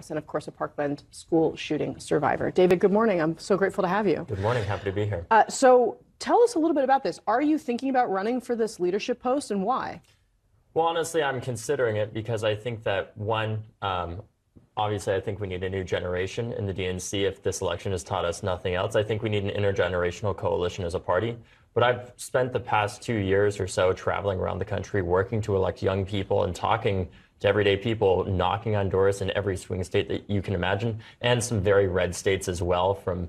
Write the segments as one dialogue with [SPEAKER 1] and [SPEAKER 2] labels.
[SPEAKER 1] lives, and of course, a Parkland school shooting survivor. David, good morning. I'm so grateful to have you.
[SPEAKER 2] Good morning. Happy to be here.
[SPEAKER 1] So tell us a little bit about this. Are you thinking about running for this leadership post, and why?
[SPEAKER 2] Well, honestly, I'm considering it because I think that, one, obviously, I think we need a new generation in the DNC. If this election has taught us nothing else, I think we need an intergenerational coalition as a party. But I've spent the past 2 years or so traveling around the country, working to elect young people and talking to everyday people, knocking on doors in every swing state that you can imagine, and some very red states as well, from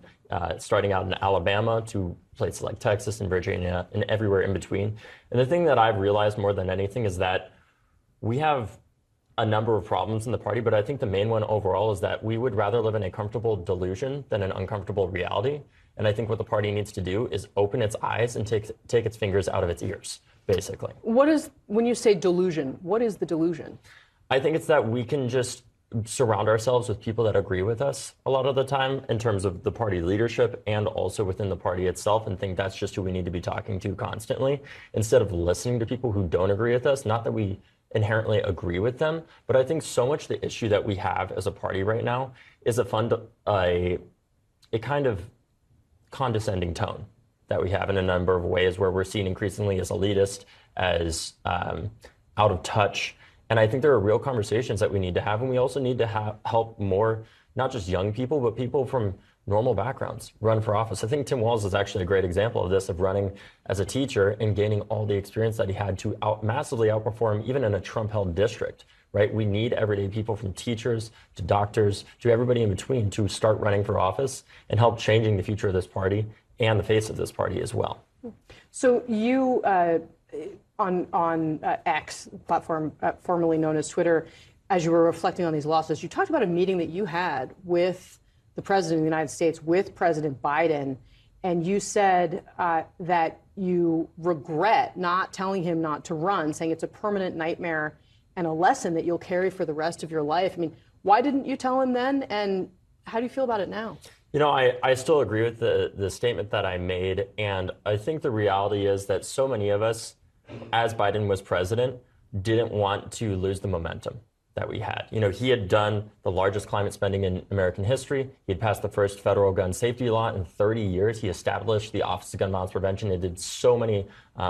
[SPEAKER 2] starting out in Alabama to places like Texas and Virginia and everywhere in between. And the thing that I've realized more than anything is that we have a number of problems in the party, but I think the main one overall is that we would rather live in a comfortable delusion than an uncomfortable reality. And I think what the party needs to do is open its eyes and take its fingers out of its ears, basically.
[SPEAKER 1] When you say delusion, what is the delusion?
[SPEAKER 2] I think it's that we can just surround ourselves with people that agree with us a lot of the time in terms of the party leadership and also within the party itself, and think that's just who we need to be talking to constantly instead of listening to people who don't agree with us. Not that we inherently agree with them, but I think so much the issue that we have as a party right now is a kind of condescending tone that we have in a number of ways, where we're seen increasingly as elitist, as out of touch. And I think there are real conversations that we need to have, and we also need to help more, not just young people, but people from normal backgrounds run for office. I think Tim Walz is actually a great example of this, of running as a teacher and gaining all the experience that he had to massively outperform even in a Trump-held district, right? We need everyday people, from teachers to doctors to everybody in between, to start running for office and help changing the future of this party and the face of this party as well.
[SPEAKER 1] So you, on X, platform formerly known as Twitter, as you were reflecting on these losses, you talked about a meeting that you had with the President of the United States, with President Biden, and you said that you regret not telling him not to run, saying it's a permanent nightmare and a lesson that you'll carry for the rest of your life. I mean, why didn't you tell him then, and how do you feel about it now?
[SPEAKER 2] You know, I still agree with the statement that I made, and I think the reality is that so many of us, as Biden was president, didn't want to lose the momentum that we had. You know, he had done the largest climate spending in American history. He had passed the first federal gun safety law in 30 years. He established the Office of Gun Violence Prevention. It did so many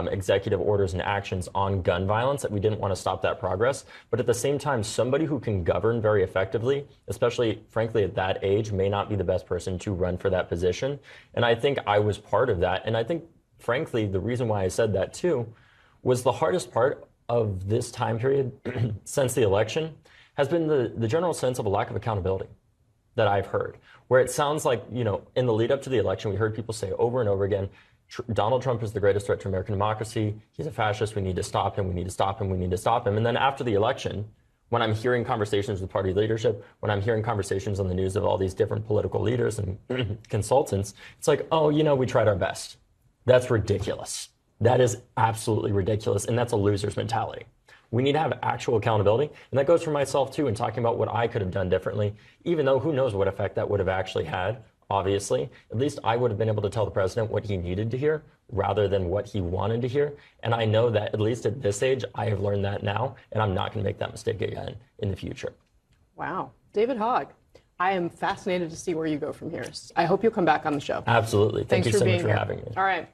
[SPEAKER 2] executive orders and actions on gun violence that we didn't want to stop that progress. But at the same time, somebody who can govern very effectively, especially, frankly, at that age, may not be the best person to run for that position. And I think I was part of that. And I think, frankly, the reason why I said that, too, was the hardest part of this time period since the election has been the general sense of a lack of accountability that I've heard, where it sounds like, you know, in the lead up to the election, we heard people say over and over again, Donald Trump is the greatest threat to American democracy. He's a fascist. We need to stop him. We need to stop him. We need to stop him. And then after the election, when I'm hearing conversations with party leadership, when I'm hearing conversations on the news of all these different political leaders and consultants, it's like, oh, you know, we tried our best. That's ridiculous. That is absolutely ridiculous, and that's a loser's mentality. We need to have actual accountability, and that goes for myself, too, in talking about what I could have done differently, even though who knows what effect that would have actually had, obviously. At least I would have been able to tell the president what he needed to hear rather than what he wanted to hear, and I know that, at least at this age, I have learned that now, and I'm not going to make that mistake again in the future.
[SPEAKER 1] Wow. David Hogg, I am fascinated to see where you go from here. I hope you'll come back on the show.
[SPEAKER 2] Absolutely. Thank you so much for having me.
[SPEAKER 1] All right.